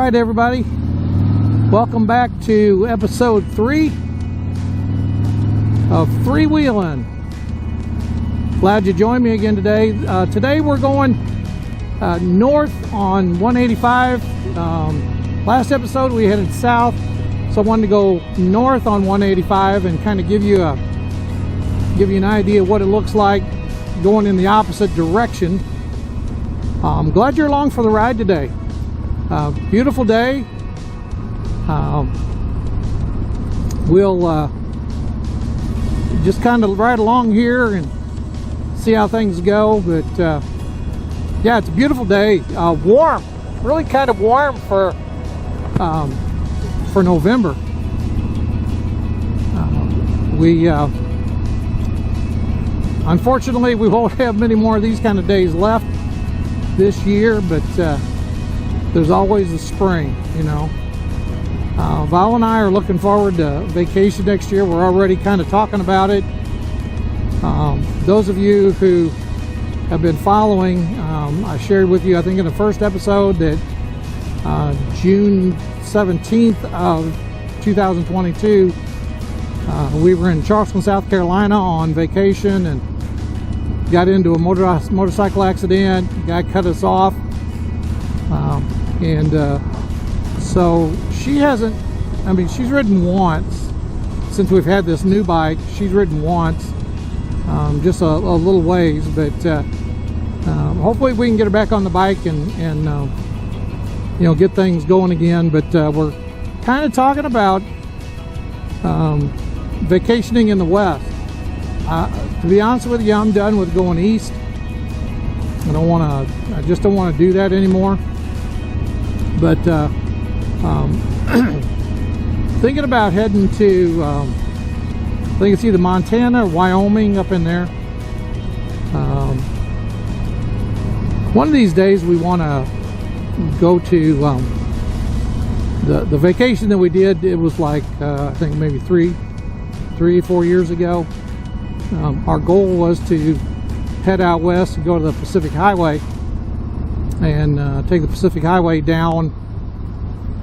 right, everybody, welcome back to episode 3 of Three-Wheeling. Glad you joined me again today. Today we're going north on 185. Last episode we headed south, so I wanted to go north on 185 and kind of give you an idea of what it looks like going in the opposite direction. I'm glad you're along for the ride today. Beautiful day. We'll just kind of ride along here and see how things go. But yeah, it's a beautiful day. Warm, really kind of warm for November. Unfortunately, we won't have many more of these kind of days left this year, but there's always the spring, you know. Val and I are looking forward to vacation next year. We're already kind of talking about it. Those of you who have been following, I shared with you, I think in the first episode, that June 17th of 2022, we were in Charleston, South Carolina on vacation and got into a motorcycle accident. Guy cut us off, so she hasn't, I mean, she's ridden once since we've had this new bike. She's ridden once, just a little ways, but hopefully we can get her back on the bike and you know, get things going again. But we're kind of talking about vacationing in the West. To be honest with you, I'm done with going east. I just don't want to do that anymore. But thinking about heading to, I think it's either Montana or Wyoming, up in there. One of these days we want to go to the vacation that we did. It was like I think maybe 3 or 4 years ago. Our goal was to head out west and go to the Pacific Highway and take the Pacific Highway down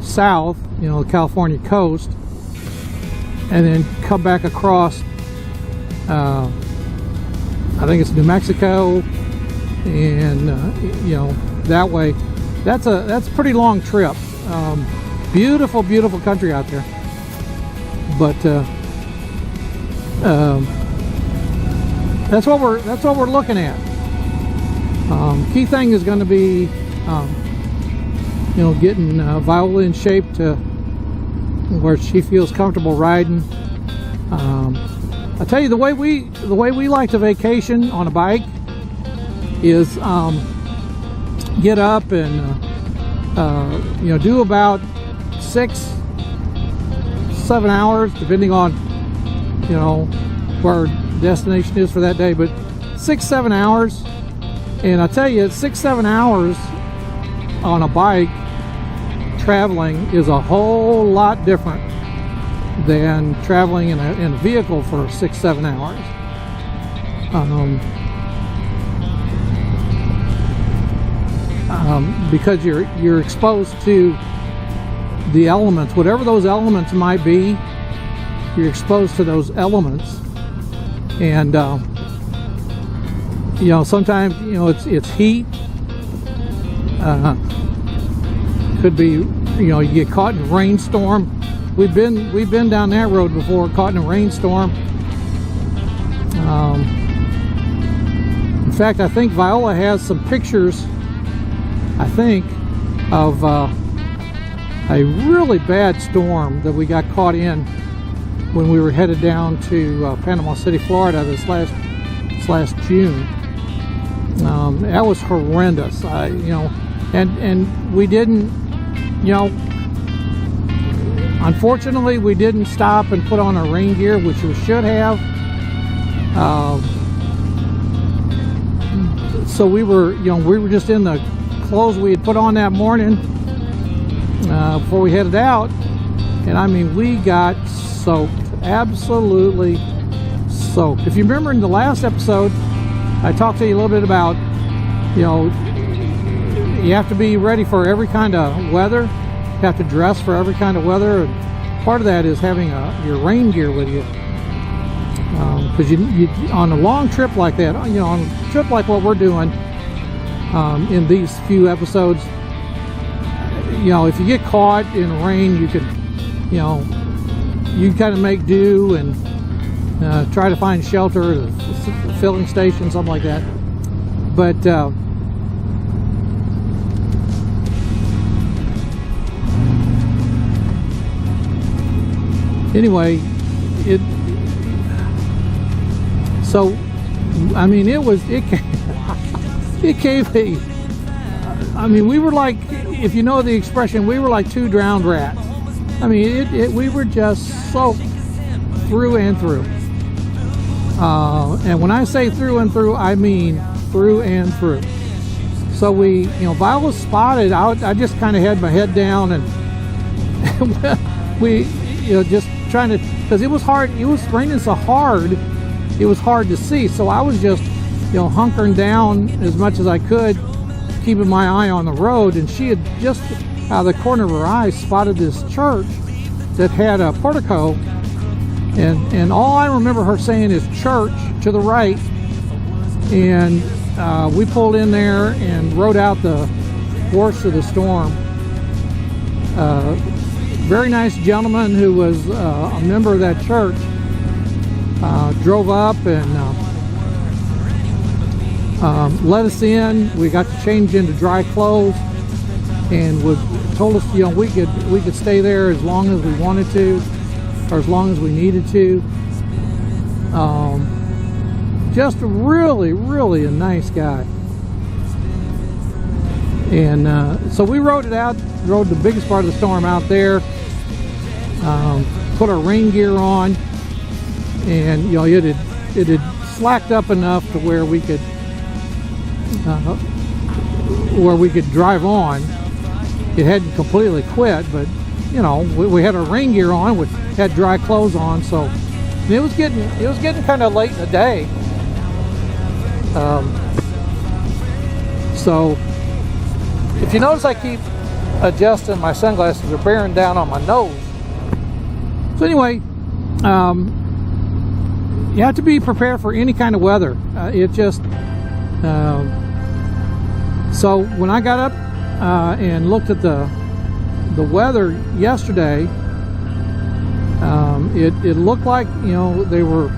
south, you know, the California coast, and then come back across I think it's New Mexico, and you know, that way. That's a pretty long trip. Beautiful country out there, but that's what we're looking at. Key thing is going to be you know, getting Viola in shape to where she feels comfortable riding. I tell you, the way we like to vacation on a bike is get up and you know, do about 6-7 hours, depending on, you know, where our destination is for that day, but 6-7 hours. And I tell you, 6-7 hours on a bike traveling is a whole lot different than traveling in a vehicle for 6-7 hours. Because you're exposed to the elements, whatever those elements might be. You're exposed to those elements, and you know, sometimes, you know, it's heat. Could be, you know, you get caught in a rainstorm. We've been down that road before, caught in a rainstorm. In fact, I think Viola has some pictures, I think, of a really bad storm that we got caught in when we were headed down to Panama City, Florida this last June. That was horrendous. You know, and we didn't, you know, unfortunately we didn't stop and put on our rain gear, which we should have. So we were just in the clothes we had put on that morning before we headed out, and I mean, we got soaked, absolutely soaked. If you remember in the last episode, I talked to you a little bit about, you know, you have to be ready for every kind of weather. have to dress for every kind of weather. And part of that is having your rain gear with you, because you on a long trip like that, on a trip like what we're doing in these few episodes, if you get caught in rain, you could, you kind of make do and try to find shelter at a filling station, something like that. But anyway, so I mean, it gave a, I mean, we were like, if you know the expression, we were like two drowned rats. I mean, we were just soaked through and through. And when I say through and through, I mean through and through. So we, if I was spotted, I just kind of had my head down, and we, just trying to, because it was hard, it was raining so hard, it was hard to see. So I was just, hunkering down as much as I could, keeping my eye on the road. And she had just, out of the corner of her eye, spotted this church that had a portico. And all I remember her saying is church to the right. And we pulled in there and rode out the worst of the storm. Very nice gentleman who was a member of that church drove up and let us in. We got to change into dry clothes, and told us we could stay there as long as we wanted to, or as long as we needed to. Just really a nice guy. And so we rode the biggest part of the storm out there, put our rain gear on, and it had slacked up enough to where we could drive on. It hadn't completely quit, but we had our rain gear on, we had dry clothes on, so it was getting kind of late in the day. So if you notice, I keep adjusting my sunglasses, they're bearing down on my nose. So anyway, you have to be prepared for any kind of weather. So when I got up and looked at the weather yesterday, it looked like they were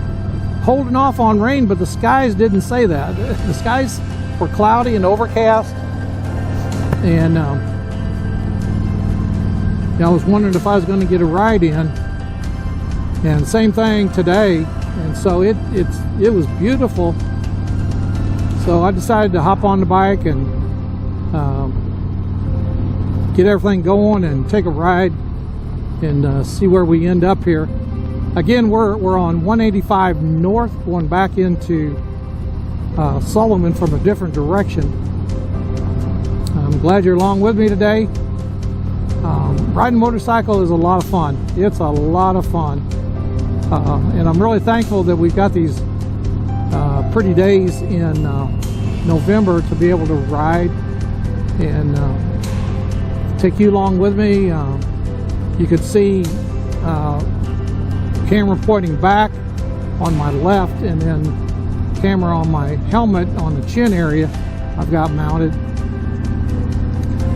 holding off on rain, but the skies didn't say that. The skies were cloudy and overcast, and I was wondering if I was going to get a ride in. And same thing today, and so it was beautiful. So I decided to hop on the bike and get everything going and take a ride and see where we end up here. Again, we're on 185 north, going back into Sullivan from a different direction. I'm glad you're along with me today. Riding a motorcycle is a lot of fun. It's a lot of fun. And I'm really thankful that we've got these pretty days in November to be able to ride and take you along with me. You could see camera pointing back on my left, and then camera on my helmet on the chin area I've got mounted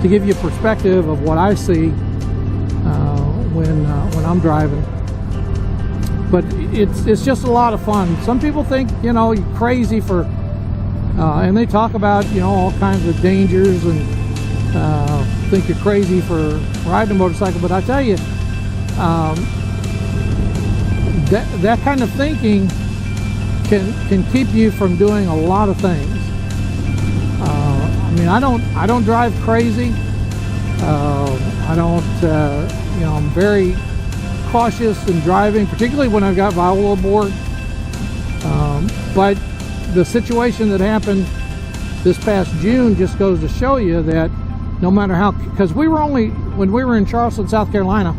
to give you a perspective of what I see when I'm driving. But it's just a lot of fun. Some people think you're crazy for and they talk about all kinds of dangers and think you're crazy for riding a motorcycle. But I tell you, that kind of thinking can keep you from doing a lot of things. I mean, I don't drive crazy. I don't. I'm very cautious in driving, particularly when I've got Viola aboard. But the situation that happened this past June just goes to show you that no matter how, because when we were in Charleston, South Carolina,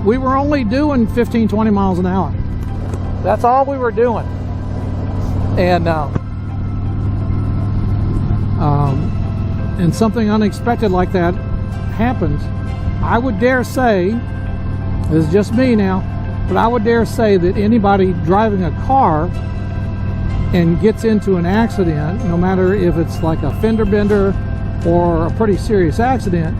we were only doing 15-20 miles an hour. That's all we were doing. And something unexpected like that happens, I would dare say, this is just me now, but I would dare say that anybody driving a car and gets into an accident, no matter if it's like a fender bender or a pretty serious accident,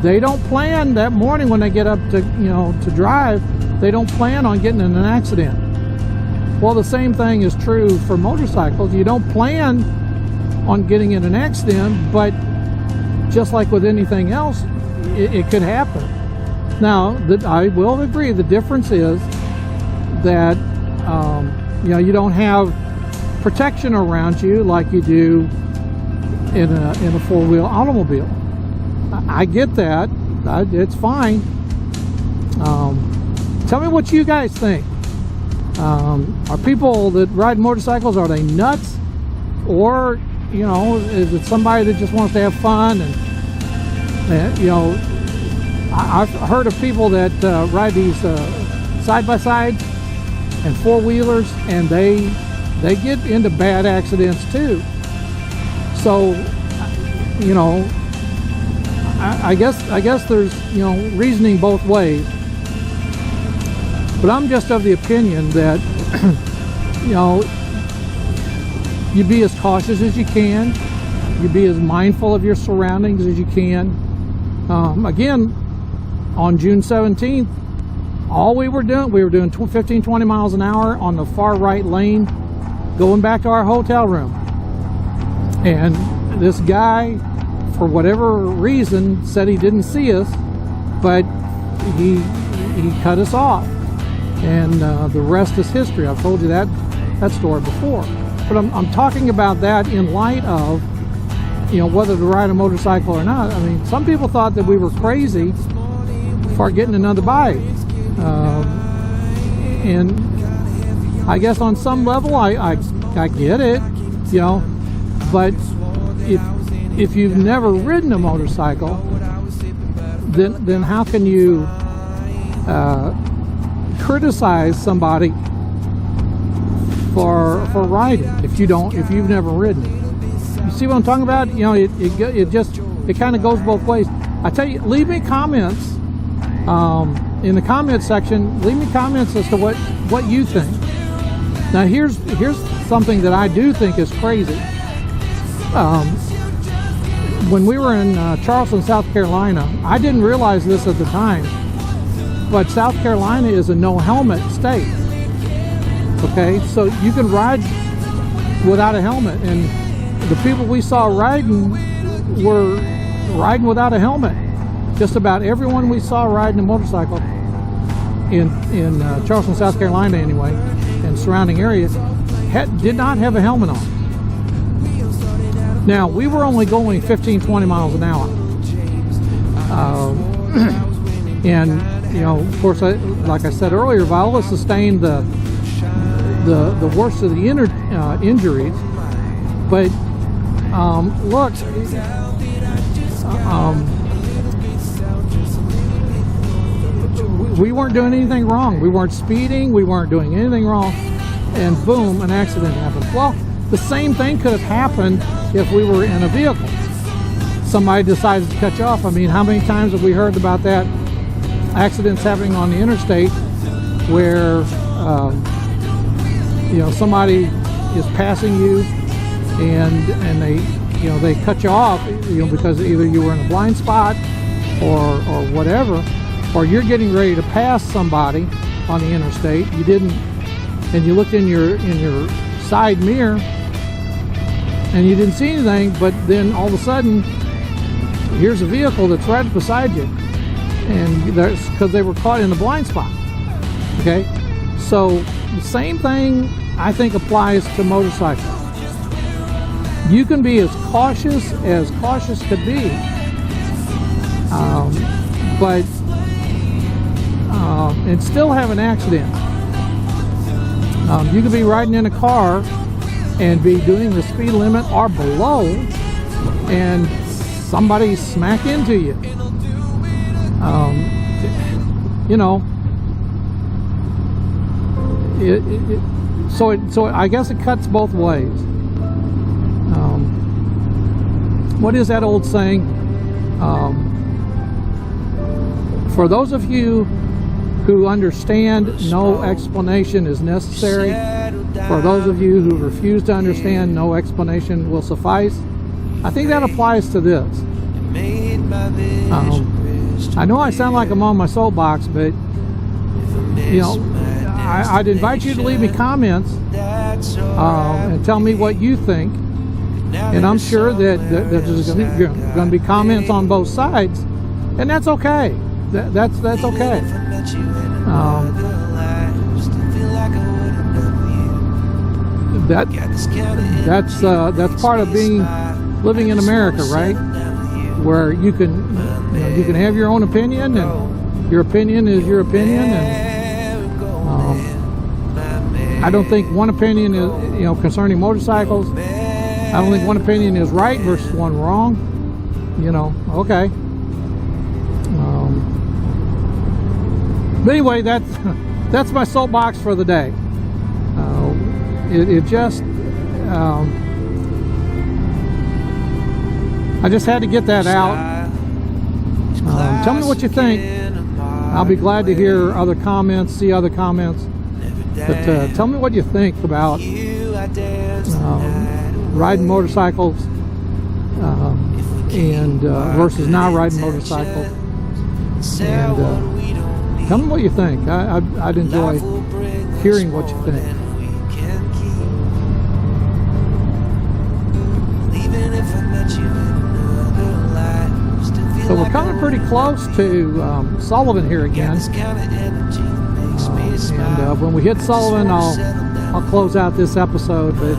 they don't plan that morning when they get up to, to drive, they don't plan on getting in an accident. Well, the same thing is true for motorcycles. You don't plan on getting in an accident, but just like with anything else, it could happen. Now, I will agree, the difference is that you don't have protection around you like you do in a four-wheel automobile. I get that. It's fine. Tell me what you guys think. Are people that ride motorcycles, are they nuts? Or, is it somebody that just wants to have fun? And I've heard of people that ride these side-by-sides and four-wheelers, and they get into bad accidents too. So, I guess there's reasoning both ways. But I'm just of the opinion that you be as cautious as you can, you be as mindful of your surroundings as you can. Again, on June 17th, all we were doing 15-20 miles an hour on the far right lane, going back to our hotel room. And this guy, for whatever reason, said he didn't see us, but he cut us off. And the rest is history. I've told you that story before. But I'm talking about that in light of, whether to ride a motorcycle or not. I mean, some people thought that we were crazy for getting another bike. And I guess on some level, I get it, but if you've never ridden a motorcycle, then how can you criticize somebody for riding if you've never ridden it? You see what I'm talking about? It kind of goes both ways. I tell you, leave me comments in the comment section. Leave me comments as to what you think. Now here's something that I do think is crazy. When we were in Charleston, South Carolina, I didn't realize this at the time, but South Carolina is a no helmet state. Okay, so you can ride without a helmet, and the people we saw riding were riding without a helmet. Just about everyone we saw riding a motorcycle in Charleston, South Carolina anyway, and surrounding areas, did not have a helmet on. Now, we were only going 15-20 miles an hour. And, of course, like I said earlier, Viola sustained the worst of the injuries. But, look, we weren't doing anything wrong. We weren't speeding. We weren't doing anything wrong. And boom, an accident happened. Well, the same thing could have happened if we were in a vehicle. Somebody decides to cut you off. I mean, how many times have we heard about that? Accidents happening on the interstate where, somebody is passing you and they cut you off, because either you were in a blind spot or whatever, or you're getting ready to pass somebody on the interstate. You didn't, and you looked in your side mirror and you didn't see anything, but then all of a sudden here's a vehicle that's right beside you, and that's because they were caught in the blind spot. Okay, so the same thing I think applies to motorcycles. You can be as cautious could be, but and still have an accident. You could be riding in a car and be doing the speed limit or below, and somebody smack into you. So I guess it cuts both ways. What is that old saying? For those of you who understand, no explanation is necessary. For those of you who refuse to understand, no explanation will suffice. I think that applies to this. I know I sound like I'm on my soapbox, but you know, I'd invite you to leave me comments and tell me what you think. And I'm sure that there's going to be comments on both sides, and that's okay. That's okay. That's part of living in America, right? Where you can have your own opinion, and your opinion is your opinion, and I don't think one opinion is, concerning motorcycles, I don't think one opinion is right versus one wrong. Okay. But anyway, that's my soapbox for the day. I just had to get that out. Tell me what you think. I'll be glad to hear other comments, see other comments. But tell me what you think about riding motorcycles and versus not riding motorcycles. And tell me what you think. I'd enjoy hearing what you think. So we're coming pretty close to Sullivan here again. And when we hit Sullivan, I'll close out this episode. But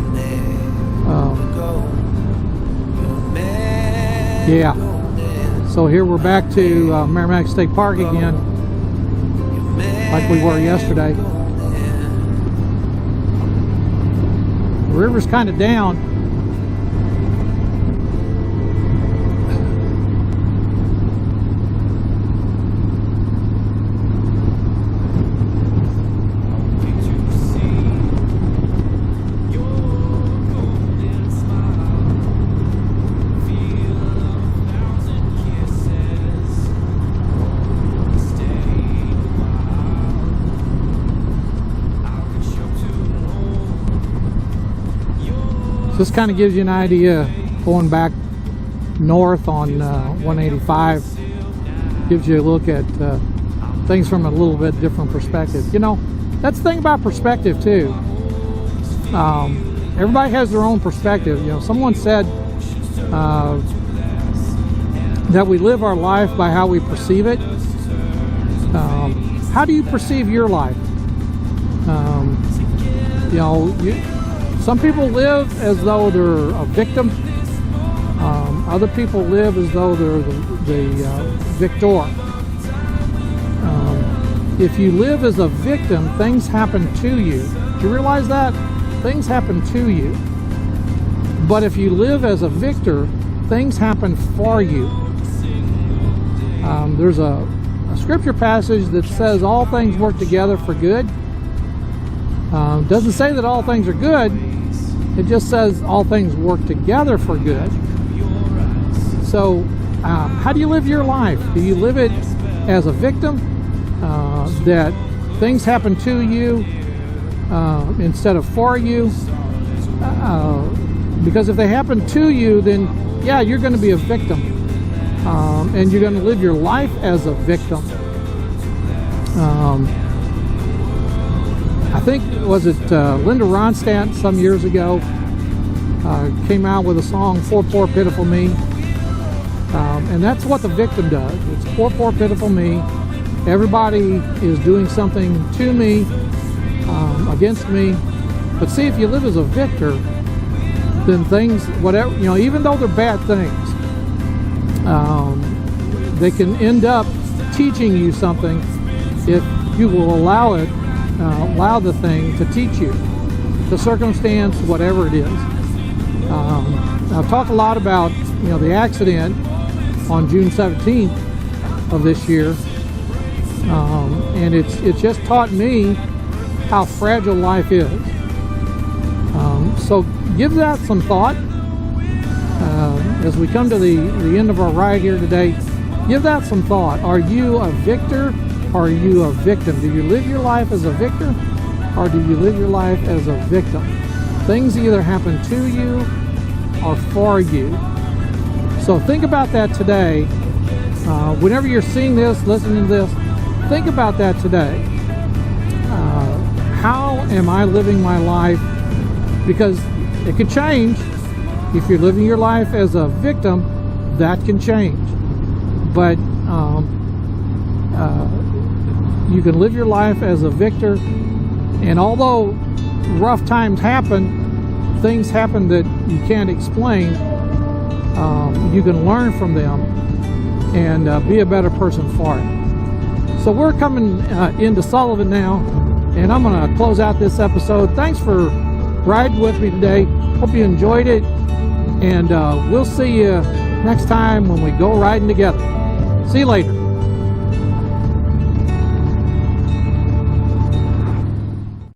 yeah. So here we're back to Merrimack State Park again, like we were yesterday. The river's kind of down. This kind of gives you an idea going back north on 185. Gives you a look at things from a little bit different perspective. That's the thing about perspective too. Everybody has their own perspective. Someone said that we live our life by how we perceive it. How do you perceive your life? Some people live as though they're a victim. Other people live as though they're the victor. If you live as a victim, things happen to you. Do you realize that? Things happen to you. But if you live as a victor, things happen for you. There's a scripture passage that says all things work together for good. Doesn't say that all things are good. It just says all things work together for good. So, how do you live your life? Do you live it as a victim? That things happen to you instead of for you? Because if they happen to you, then yeah, you're going to be a victim. And you're going to live your life as a victim. I think, was it Linda Ronstadt some years ago came out with a song, Poor, Poor, Pitiful Me. And that's what the victim does. It's poor, poor, pitiful me. Everybody is doing something to me, against me. But see, if you live as a victor, then things, whatever, even though they're bad things, they can end up teaching you something if you will allow it. Allow the thing to teach you, the circumstance, whatever it is. I've talked a lot about the accident on June 17th of this year, and it's just taught me how fragile life is. So give that some thought as we come to the end of our ride here today. Give that some thought. Are you a victor or are you a victim? Do you live your life as a victor or do you live your life as a victim? Things either happen to you or for you. So think about that today. Whenever you're seeing this, listening to this, think about that today. How am I living my life? Because it could change. If you're living your life as a victim, that can change. But you can live your life as a victor, and although rough times happen, things happen that you can't explain, you can learn from them and be a better person for it. So we're coming into Sullivan now, and I'm going to close out this episode. Thanks for riding with me today. Hope you enjoyed it, and we'll see you next time when we go riding together. See you later.